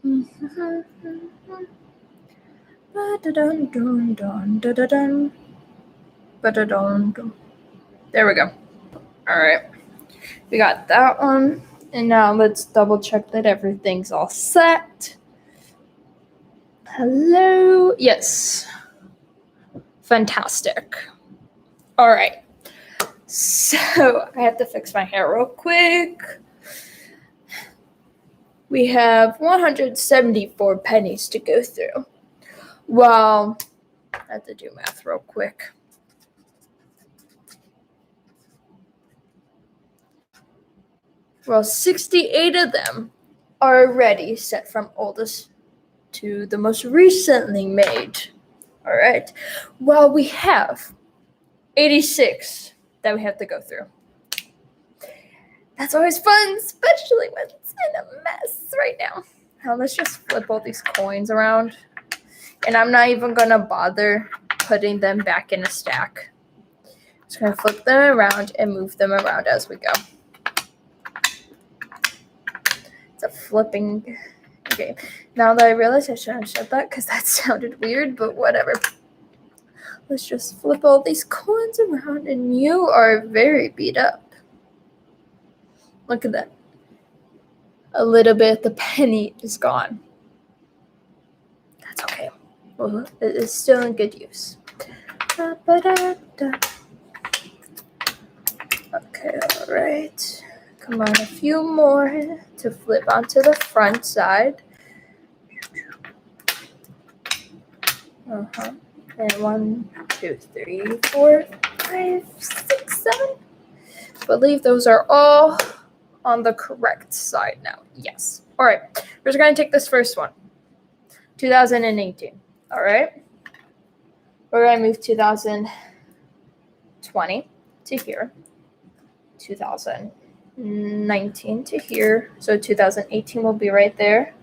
There we go. All right. We got that one. And now let's double check that everything's all set. Hello. Yes. Fantastic. All right. So I have to fix my hair real quick. We have 174 pennies to go through. Well, I have to do math real quick. Well, 68 of them are already set from oldest to the most recently made. All right. Well, we have 86 that we have to go through. That's always fun, especially when it's in a mess right now. Now let's just flip all these coins around. And I'm not even going to bother putting them back in a stack. Just going to flip them around and move them around as we go. It's a flipping game. Now that I realize I shouldn't have said that because that sounded weird, but whatever. Let's just flip all these coins around, and you are very beat up. Look at that. A little bit of the penny is gone. That's okay. Well, it is still in good use. Okay, all right. Come on, a few more to flip onto the front side. And 1, 2, 3, 4, 5, 6, 7. I believe those are all on the correct side now. Yes. All right. We're just going to take this first one. 2018. All right. We're going to move 2020 to here. 2019 to here. So 2018 will be right there.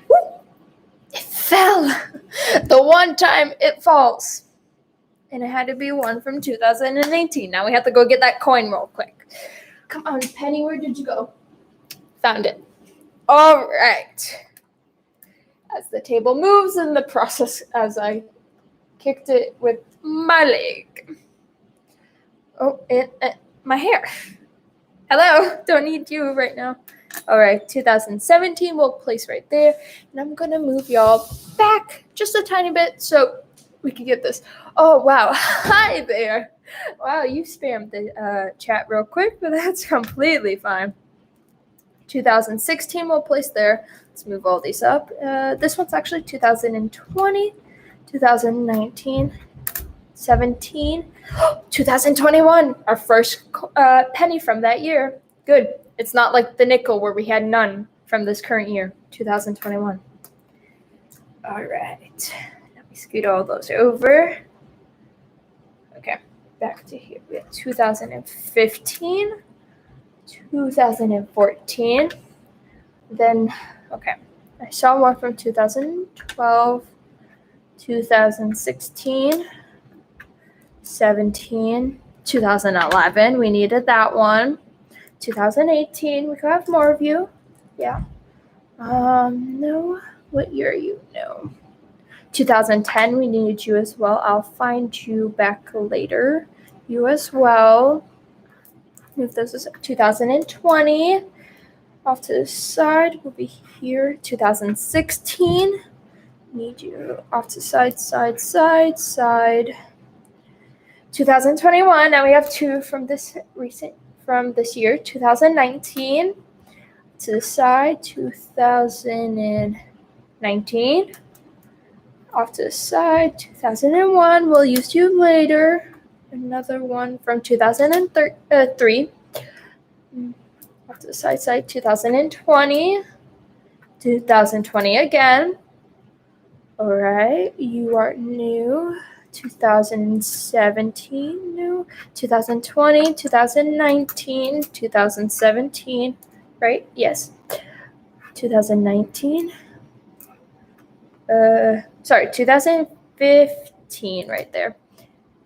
Woo! It fell. The one time it falls. And it had to be one from 2018. Now we have to go get that coin real quick. Come on, Penny, where did you go? Found it. All right. As the table moves in the process, as I kicked it with my leg. Oh, my hair. Hello, don't need you right now. All right, 2017 we'll place right there. And I'm going to move y'all back just a tiny bit so we can get this. Oh, wow. Hi there. Wow, you spammed the chat real quick, but that's completely fine. 2016 we'll place there. Let's move all these up. This one's actually 2020, 2019, 17, 2021, our first penny from that year. Good. It's not like the nickel where we had none from this current year, 2021. All right. Let me scoot all those over. Okay, back to here. We have 2015, 2014. Then, okay, I saw one from 2012, 2016, 17, 2011. We needed that one. 2018. We could have more of you. Yeah. No. What year are you? No. 2010. We needed you as well. I'll find you back later. You as well. Move those as 2020. Off to the side will be here. 2016. Need you off to side, side, side, side. 2021. Now we have two from this year. 2019. To the side. 2019. Off to the side. 2001. We'll use you later. Another one from 2003. Off to the side, 2020. 2020 again. All right, you are new. 2017, new. 2020, 2019, 2017, right? Yes. 2019. 2015, right there.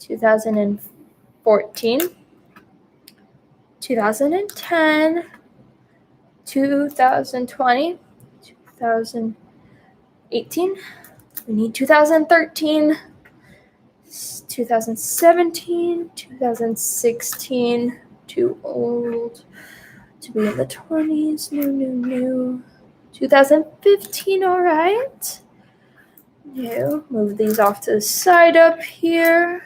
2014. 2010, 2020, 2018. We need 2013, 2017, 2016. Too old to be in the 20s. No. 2015, all right. No, move these off to the side up here.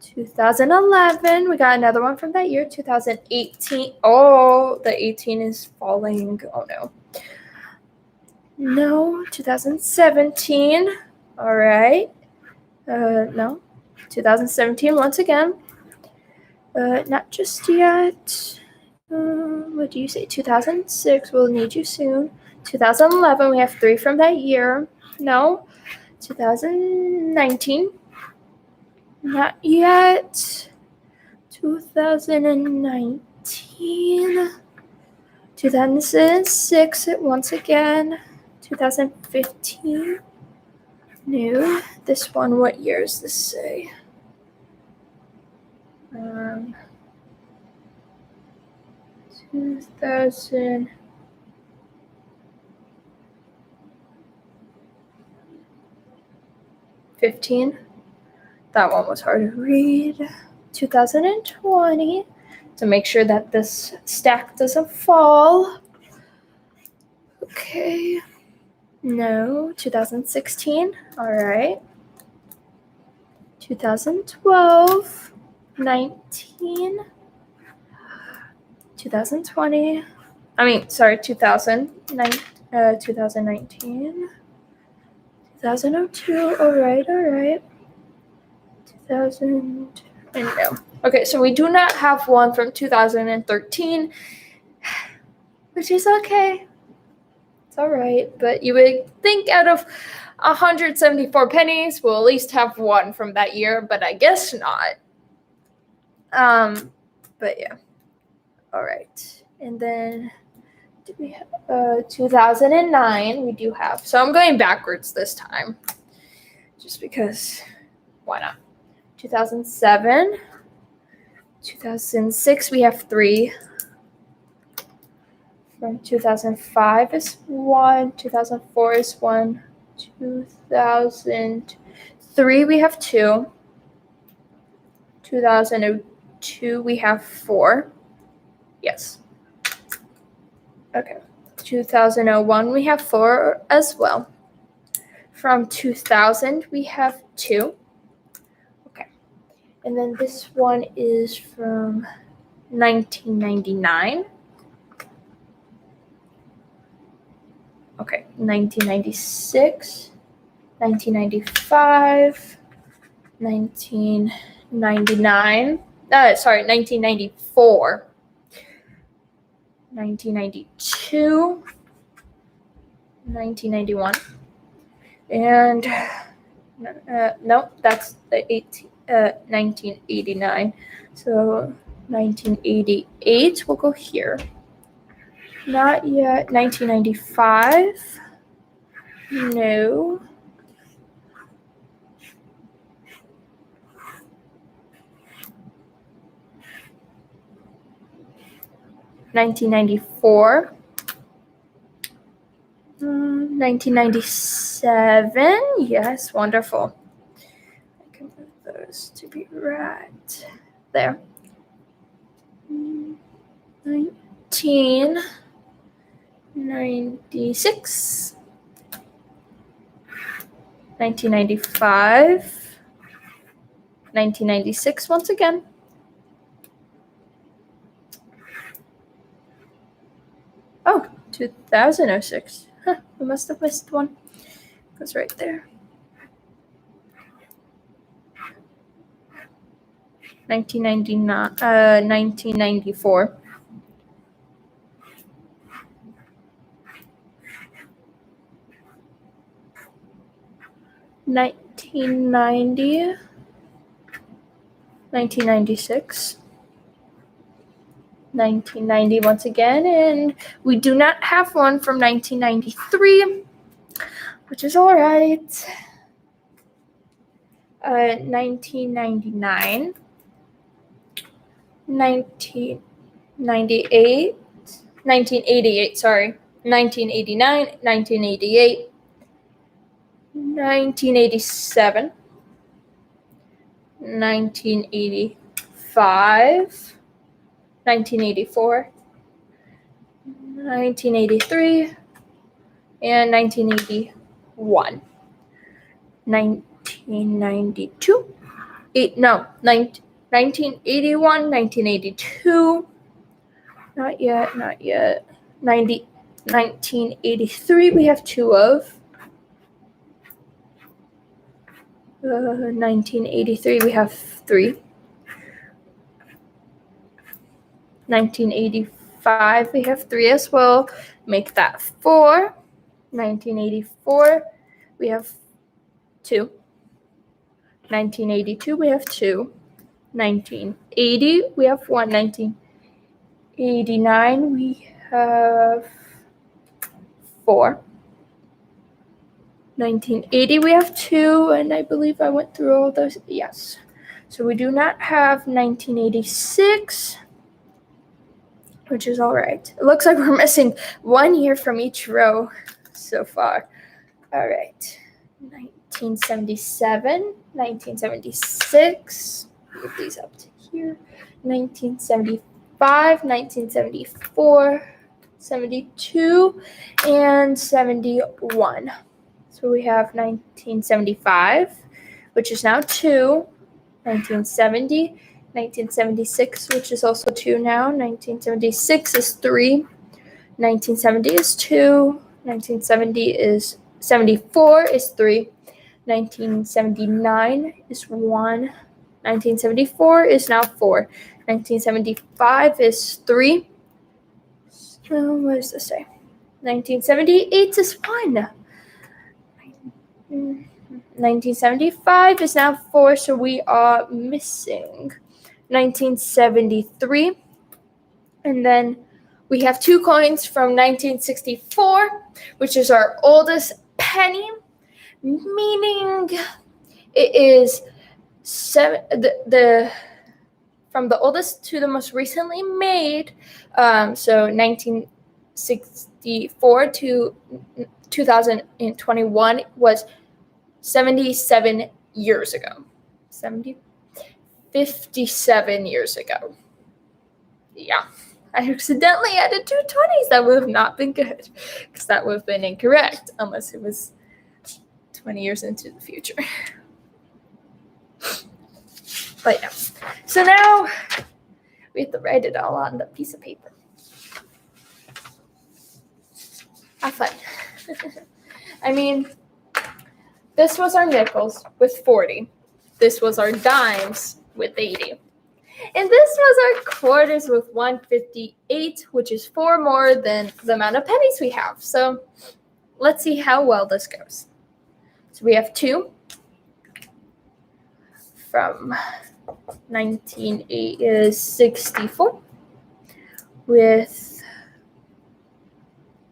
2011, we got another one from that year. 2018. Oh, the 18 is falling. Oh no. No, 2017. All right. No. 2017 once again. Not just yet. What do you say? 2006, we'll need you soon. 2011, we have 3 from that year. No. 2019. Not yet. 2019. 2006 once again. 2015. No. This one, what year does this say? 2015. That one was hard to read. 2020. To make sure that this stack doesn't fall. Okay. No. 2016. All right. 2012. 19. 2020. 2019. 2002. All right. 2000. And no. Okay, so we do not have one from 2013, which is okay. It's all right, but you would think out of 174 pennies, we'll at least have one from that year, but I guess not. But yeah. All right. And then do we have 2009? We do have. So I'm going backwards this time, just because why not? 2007. 2006, we have 3. From 2005 is 1. 2004 is 1. 2003, we have 2. 2002, we have 4. Yes. Okay. 2001, we have 4 as well. From 2000, we have 2. And then this one is from 1999. Okay, 1996, 1995, 1999. 1994, 1992, 1991, and no, that's the 1989. So 1988 will go here. Not yet. 1995. No. $1994. 1997. Yes, wonderful. I can move those to be right there. 1996. 1995. 1996 once again. Oh, 2006. Huh, I must have missed one. It was right there. 1994. 1990. 1996. 1990 once again, and we do not have one from 1993, which is all right. 1999. 1988. 1988, sorry. 1989, 1988, 1987, 1985, 1984, 1983, and 1981. 1992, 1981, 1982, not yet, 1983 we have two of. 1983 we have three. 1985 we have three as well. Make that four. 1984 we have two. 1982 we have two. 1980 we have one. 1989 we have four. 1980 we have two, and I believe I went through all those. Yes. So we do not have 1986, which is all right. It looks like we're missing 1 year from each row so far. All right. 1977, 1976. Move these up to here. 1975, 1974, 72, and 71. So we have 1975, which is now two. 1970, 1976, which is also two now. 1976 is three. 1970 is two. 1974 is three. 1979 is one. 1974 is now four. 1975 is three. So what does this say? 1978 is one. 1975 is now four, so we are missing 1973. And then we have two coins from 1964, which is our oldest penny, meaning it is from the oldest to the most recently made. So 1964 to 2021 was 77 years ago. 57 years ago. Yeah. I accidentally added two 20s. That would have not been good, because that would have been incorrect unless it was 20 years into the future. But yeah. So now we have to write it all on the piece of paper. Have fun. I mean, this was our nickels with 40. This was our dimes with 80. And this was our quarters with 158, which is four more than the amount of pennies we have. So let's see how well this goes. So we have two from 1964, with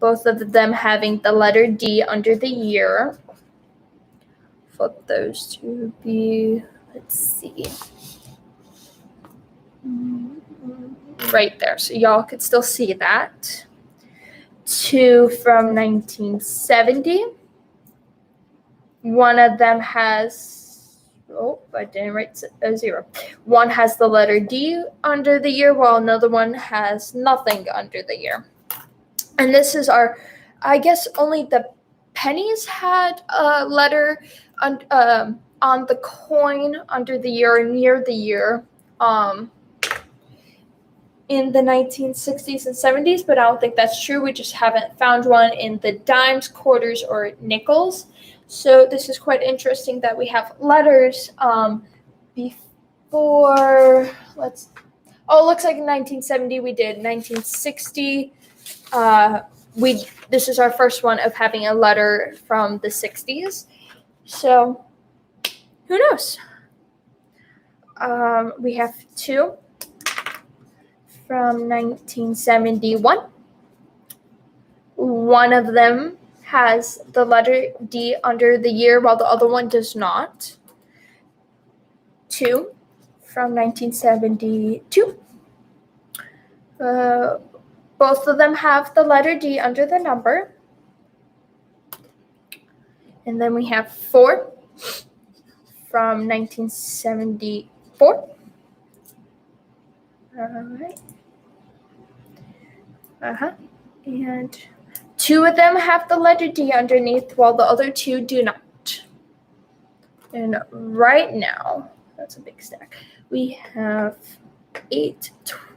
both of them having the letter D under the year. Flip those to be, let's see, right there, so y'all could still see that. Two from 1970. One of them has, I didn't write a zero. One has the letter D under the year, while another one has nothing under the year. And this is our, I guess only the pennies had a letter on the coin under the year or near the year in the 1960s and 70s, but I don't think that's true. We just haven't found one in the dimes, quarters, or nickels. So this is quite interesting that we have letters before, it looks like in 1970 we did. 1960, this is our first one of having a letter from the 60s. So who knows? We have two from 1971. One of them has the letter D under the year, while the other one does not. Two from 1972. Both of them have the letter D under the number. And then we have 4 from 1974. All right. And 2 of them have the letter D underneath, while the other 2 do not. And right now, that's a big stack, we have 8,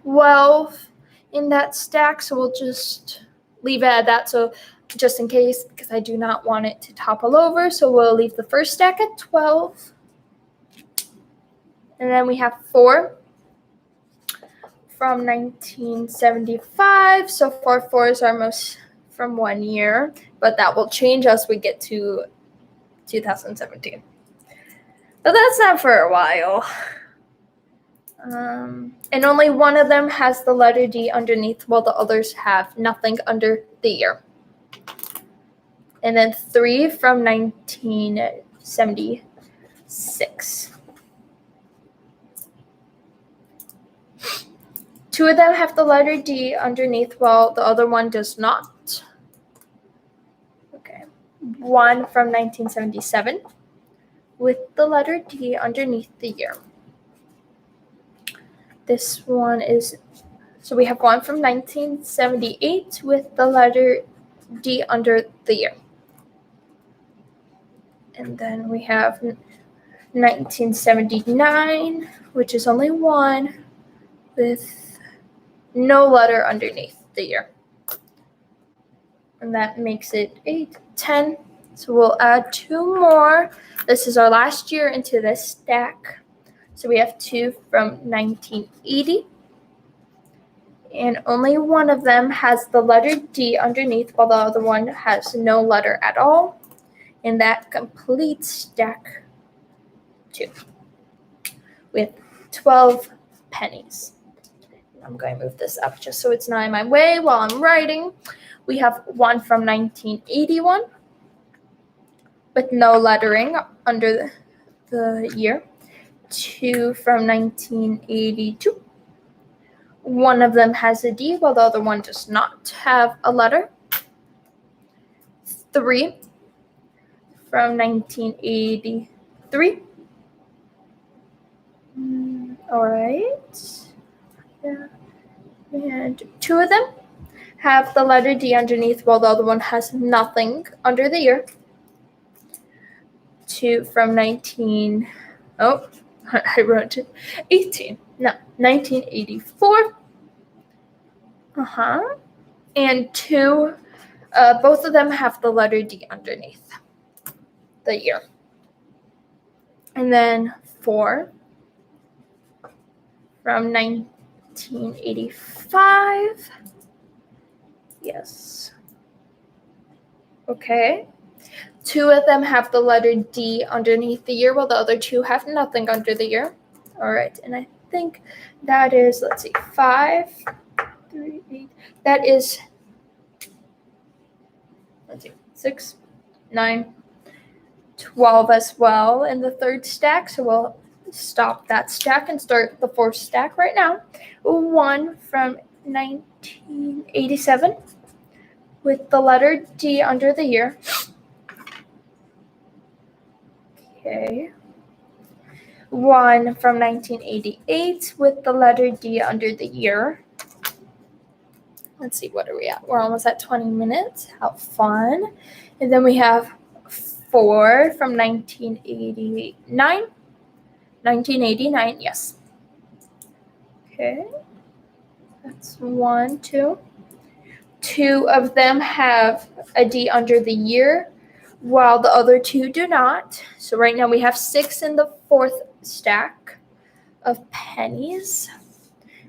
12 in that stack, so we'll just leave it at that, so just in case, because I do not want it to topple over, so we'll leave the first stack at 12. And then we have 4 from 1975. So far, 4s are most from 1 year, but that will change as we get to 2017. But that's not for a while. And only one of them has the letter D underneath, while the others have nothing under the year. And then 3 from 1976. 2 of them have the letter D underneath, while the other one does not. Okay. 1 from 1977 with the letter D underneath the year. This one is, so we have 1 from 1978 with the letter D under the year. And then we have 1979, which is only 1 with no letter underneath the year. And that makes it 8, 10. So we'll add 2 more. This is our last year into this stack. So we have 2 from 1980. And only one of them has the letter D underneath, while the other one has no letter at all. And that completes stack 2 with 12 pennies. I'm going to move this up just so it's not in my way while I'm writing. We have 1 from 1981 with no lettering under the year. 2 from 1982. One of them has a D, while the other one does not have a letter. 3 from 1983. All right. Yeah. And 2 of them have the letter D underneath, while the other one has nothing under the year. 2 from 1984. And 2, both of them have the letter D underneath the year. And then 4 from 1985. Yes. Okay. 2 of them have the letter D underneath the year, while the other 2 have nothing under the year. All right. And I think that is, let's see, 5, 3, 8. That is, let's see, 6, 9, 12 as well in the third stack. So we'll stop that stack and start the fourth stack right now. 1 from 1987 with the letter D under the year. Okay. 1 from 1988 with the letter D under the year. Let's see, what are we at? We're almost at 20 minutes. How fun. And then we have 4 from 1989. 1989, yes. Okay. That's 1, 2. 2 of them have a D under the year, while the other 2 do not. So right now we have 6 in the fourth stack of pennies.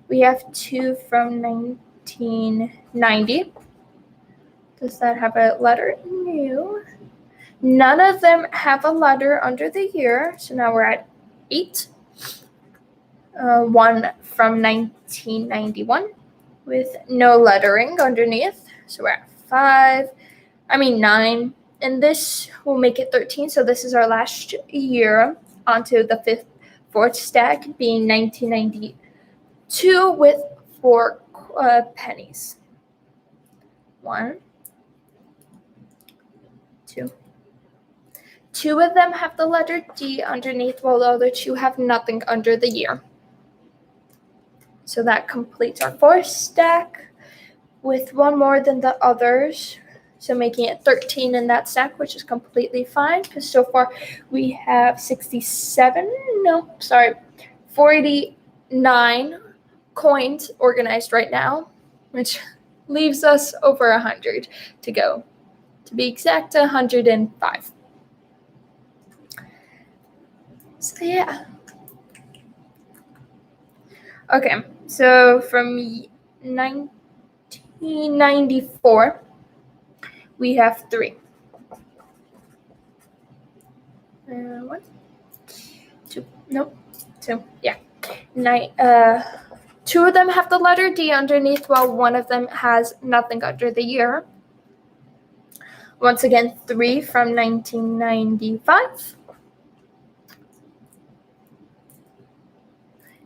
We have 2 from 1990. Does that have a letter? No. None of them have a letter under the year. So now we're at 8. 1 from 1991 with no lettering underneath. So we're at 9. And this will make it 13. So this is our last year onto the fourth stack, being 1992 with 4 pennies. 1, 2. 2 of them have the letter D underneath, while the other 2 have nothing under the year. So that completes our 4th stack with one more than the others. So making it 13 in that stack, which is completely fine because so far we have 49 coins organized right now, which leaves us over 100 to go. To be exact, 105. So yeah. Okay, so from 1994, we have 3. 1, 2, nope, 2, yeah. 2 of them have the letter D underneath, while one of them has nothing under the year. Once again, 3 from 1995.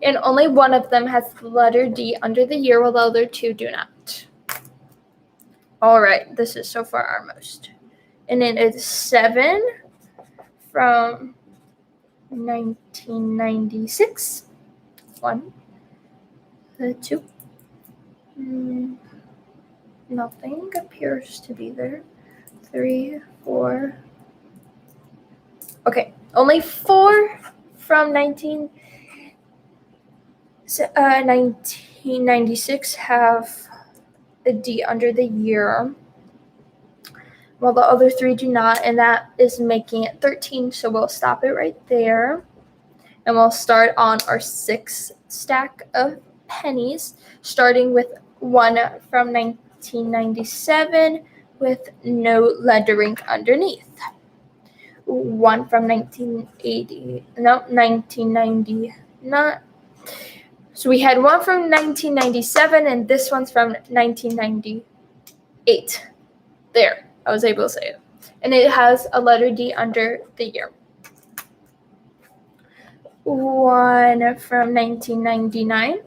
And only one of them has the letter D under the year, while the other 2 do not. All right, this is so far our most. And then it's 7 from 1996. 1, 2. Nothing appears to be there. 3, 4. Okay, only 4 from 1996 have a D under the year, while the other 3 do not, and that is making it 13, so we'll stop it right there. And we'll start on our 6th stack of pennies, starting with 1 from 1997 with no lettering underneath. 1 from 1999. So we had 1 from 1997, and this one's from 1998. There, I was able to say it. And it has a letter D under the year. 1 from 1999.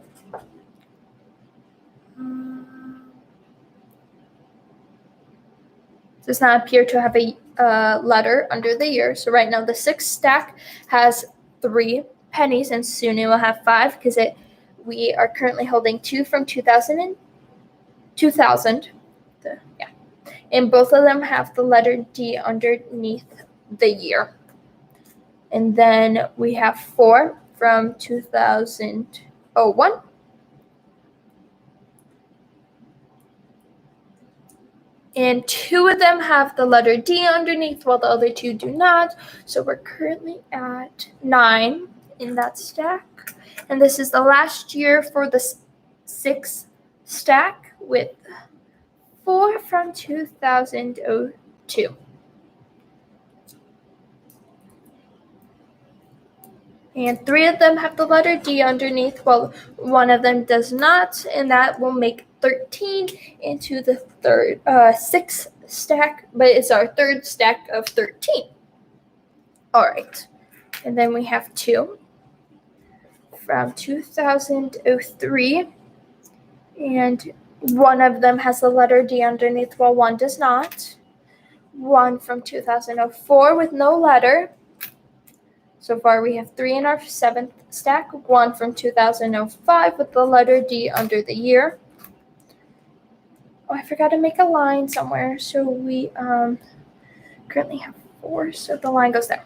Does not appear to have a letter under the year. So right now the 6th stack has 3 pennies, and soon it will have 5 because we are currently holding 2 from 2000. And both of them have the letter D underneath the year. And then we have 4 from 2001. And 2 of them have the letter D underneath, while the other 2 do not. So we're currently at 9 in that stack. And this is the last year for the 6th stack with 4 from 2002. And 3 of them have the letter D underneath, while 1 of them does not, and that will make 13 into the 6th stack, but it's our 3rd stack of 13. All right, and then we have 2 from 2003, and 1 of them has the letter D underneath, while 1 does not. 1 from 2004 with no letter. So far, we have 3 in our 7th stack. 1 from 2005 with the letter D under the year. Oh, I forgot to make a line somewhere. So we currently have 4. So the line goes there.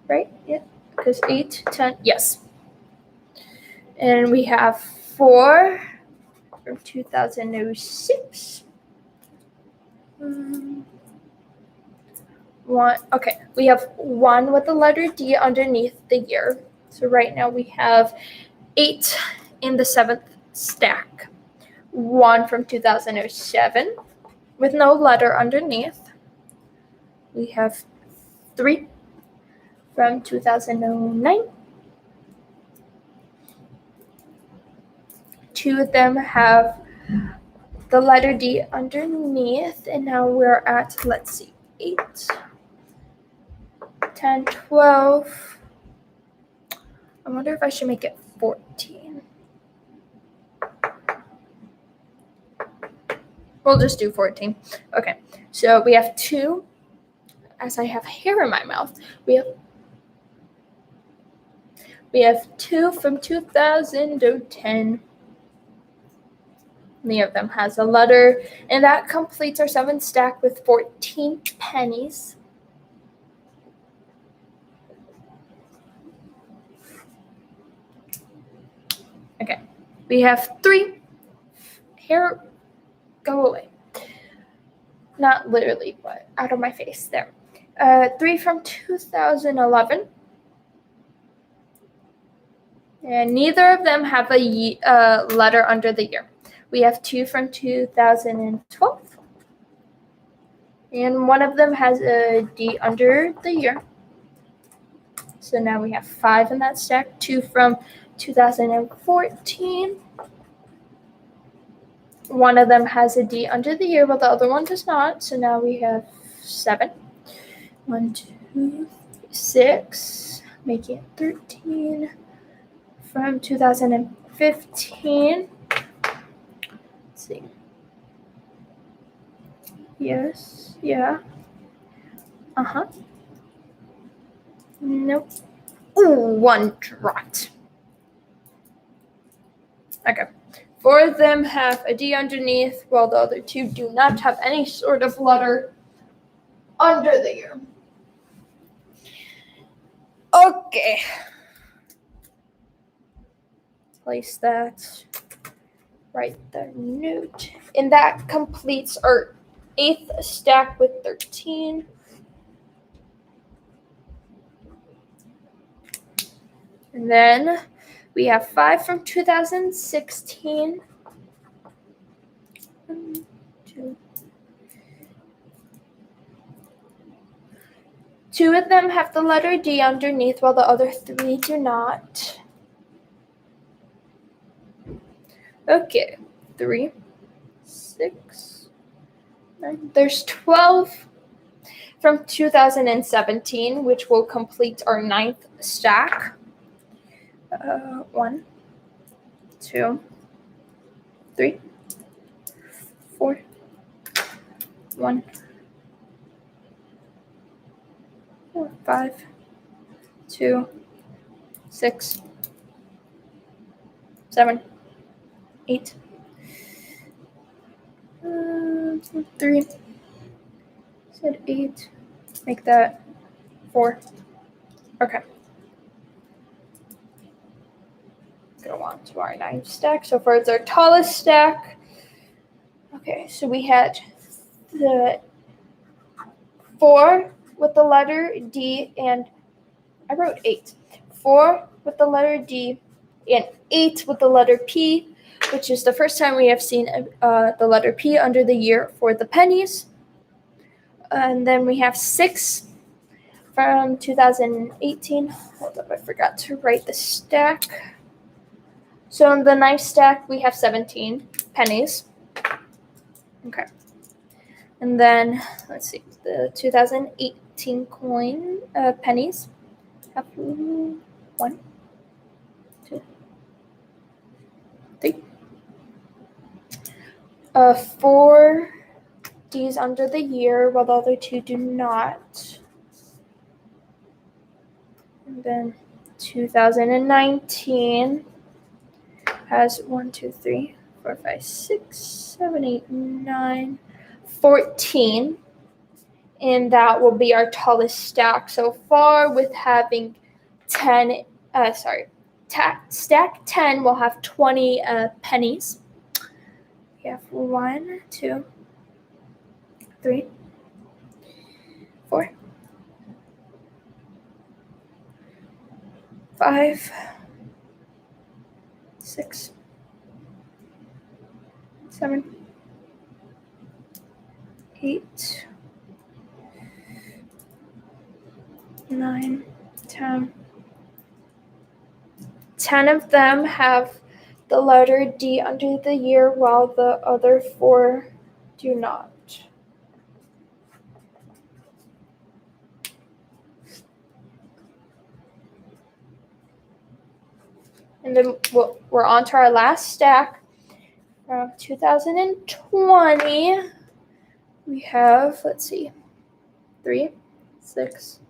Right? Yeah. Because 8, 10. Yes. And we have 4 from 2006. 1. Okay, we have 1 with the letter D underneath the year. So right now we have 8 in the 7th stack. 1 from 2007 with no letter underneath. We have 3 from 2009. 2 of them have the letter D underneath, and now we're at, let's see, 8, 10, 12. I wonder if I should make it 14. We'll just do 14. Okay, so we have 2. As I have hair in my mouth, we have 2 from 2010. Any of them has a letter, and that completes our 7th stack with 14 pennies. Okay, we have 3. Hair, go away. Not literally, but out of my face. There. 3 from 2011. And neither of them have a letter under the year. We have 2 from 2012. And one of them has a D under the year. So now we have 5 in that stack. 2 from 2014. One of them has a D under the year, but the other one does not. So now we have 7. 1, 2, 6, making it 13. From 2015. Let's see. Yes, yeah. Nope. Ooh, 1 dropped. Okay. 4 of them have a D underneath, while the other 2 do not have any sort of letter under the year. Okay. Place that. Write the note. And that completes our 8th stack with 13. And then we have 5 from 2016. 1, 2. 2 of them have the letter D underneath, while the other 3 do not. Okay, 3, 6, 9. There's 12 from 2017, which will complete our 9th stack. 1, 2, 3, 4, 1, 4, 5, 2, 6, 7, 8, 3. Said 8. Make that 4. Okay. Go on to our 9th stack. So far, it's our tallest stack. Okay, so we had the 4 with the letter D, and I wrote 8. 4 with the letter D, and 8 with the letter P, which is the first time we have seen the letter P under the year for the pennies. And then we have 6 from 2018. Hold up, I forgot to write the stack. So in the 9th stack, we have 17 pennies. Okay. And then, let's see, the 2018 coin pennies have 1, 2, 3. 4 D's under the year, while the other 2 do not. And then 2019 has 1, 2, 3, 4, 5, 6, 7, 8, 9, 14. And that will be our tallest stack so far, with having 10, stack 10 will have 20 pennies. We have 1, 2, 3, 4, 5, 6, 7, 8, 9, 10. 10 of them have the letter D under the year, while the other 4 do not. And then we're on to our last stack. From 2020, we have, let's see, 3, 6,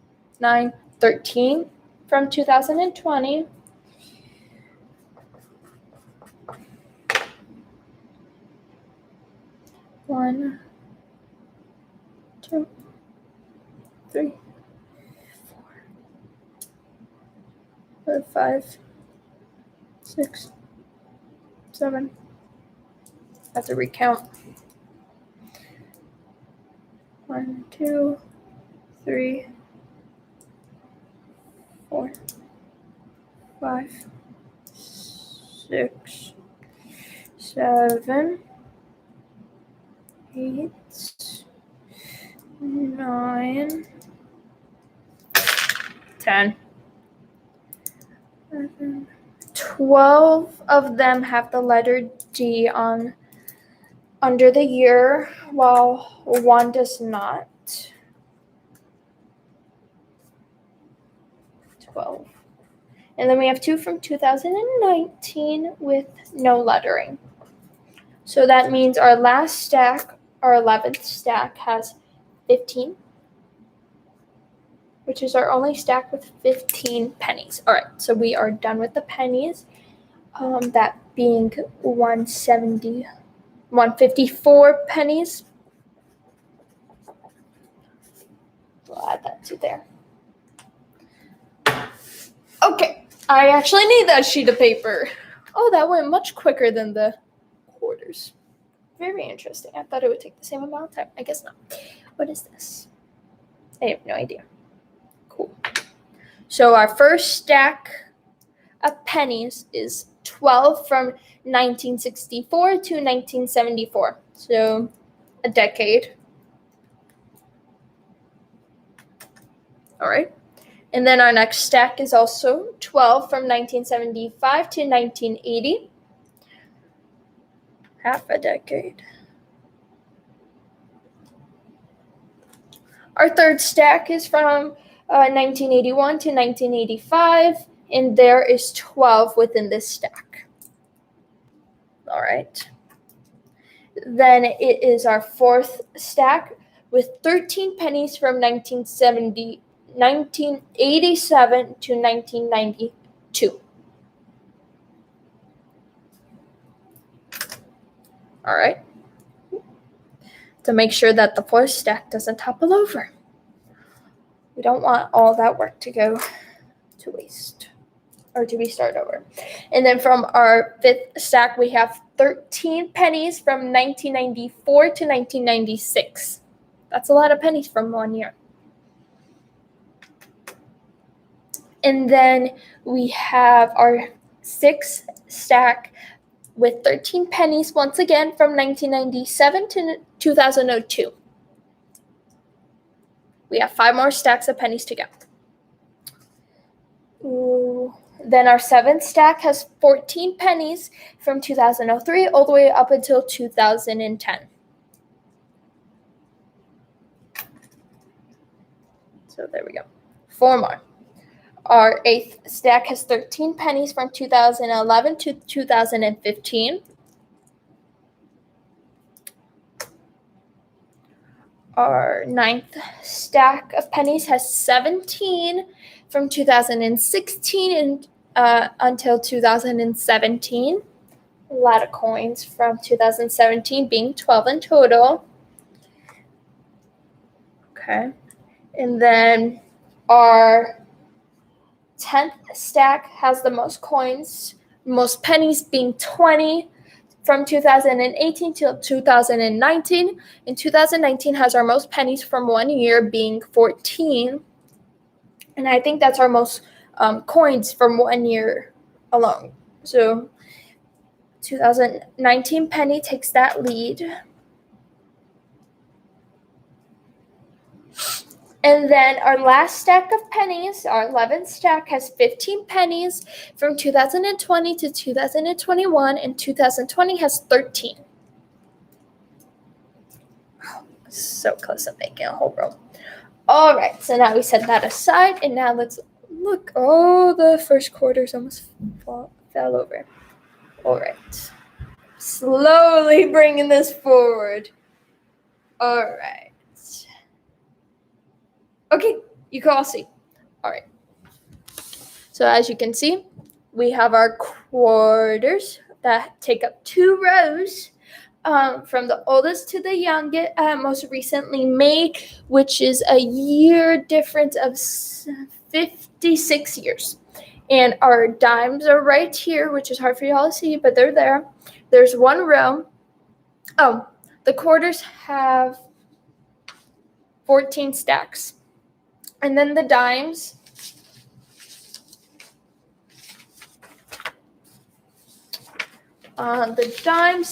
9, 13 from 2020. One, 2, 3, 4, 5, 6, 7. I have to recount. 1, 2, 3, 4, 5, 6, 7, 8, 9, 10. 11, 12 of them have the letter D on under the year, while one does not. 12. And then we have 2 from 2019 with no lettering. So that means our last stack, our 11th stack, has 15, which is our only stack with 15 pennies. All right, so we are done with the pennies. That being 154 pennies. We'll add that to there. Okay, I actually need that sheet of paper. Oh, that went much quicker than the quarters. Very interesting. I thought it would take the same amount of time. I guess not. What is this? I have no idea. Cool. So our first stack of pennies is 12 from 1964 to 1974. So a decade. All right. And then our next stack is also 12 from 1975 to 1980. Half a decade. Our third stack is from 1981 to 1985, and there is 12 within this stack. All right. Then it is our fourth stack with 13 pennies from 1987 to 1992. All right. To make sure that the fourth stack doesn't topple over. We don't want all that work to go to waste or to be started over. And then from our fifth stack, we have 13 pennies from 1994 to 1996. That's a lot of pennies from 1 year. And then we have our sixth stack with 13 pennies, once again, from 1997 to 2002. We have 5 more stacks of pennies to go. Ooh. Then our seventh stack has 14 pennies from 2003 all the way up until 2010. So there we go. 4 more. Our eighth stack has 13 pennies from 2011 to 2015. Our ninth stack of pennies has 17 from 2016 and until 2017. A lot of coins from 2017, being 12 in total. Okay. And then our 10th stack has the most coins, most pennies being 20 from 2018 till 2019. And 2019 has our most pennies from 1 year being 14. And I think that's our most coins from 1 year alone. So 2019 penny takes that lead. And then our last stack of pennies, our 11th stack, has 15 pennies from 2020 to 2021, and 2020 has 13. Oh, so close to making a whole row. All right, so now we set that aside, and now let's look. Oh, the first quarters almost fell over. All right. Slowly bringing this forward. All right. Okay, you can all see. All right. So as you can see, we have our quarters that take up 2 rows. From the oldest to the youngest, most recently made, which is a year difference of 56 years. And our dimes are right here, which is hard for y'all to see, but they're there. There's 1 row. Oh, the quarters have 14 stacks. And then the dimes,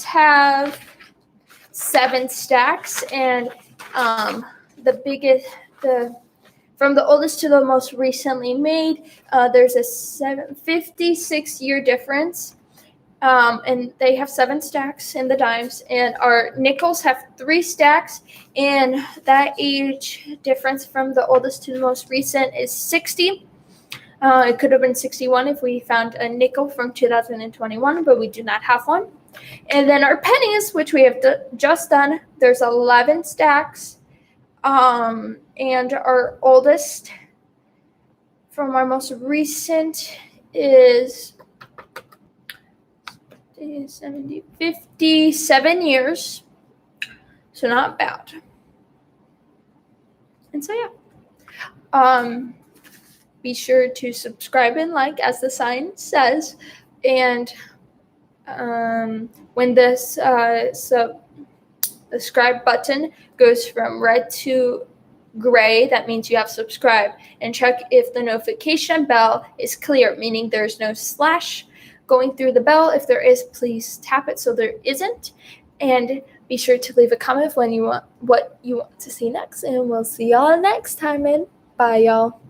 have 7 stacks, and the biggest, from the oldest to the most recently made, there's a 56-year difference, and they have 7 stacks in the dimes, and our nickels have 3 stacks, and that age difference from the oldest to the most recent is 60. It could have been 61 if we found a nickel from 2021, but we do not have one. And then our pennies, which we have just done, there's 11 stacks. And our oldest from our most recent is 57 years. So not bad. And so, yeah. Be sure to subscribe and like, as the sign says. And when this subscribe button goes from red to gray, that means you have subscribed. And check if the notification bell is clear, meaning there's no slash going through the bell. If there is, please tap it so there isn't. And be sure to leave a comment when you want what you want to see next. And we'll see y'all next time. And bye, y'all.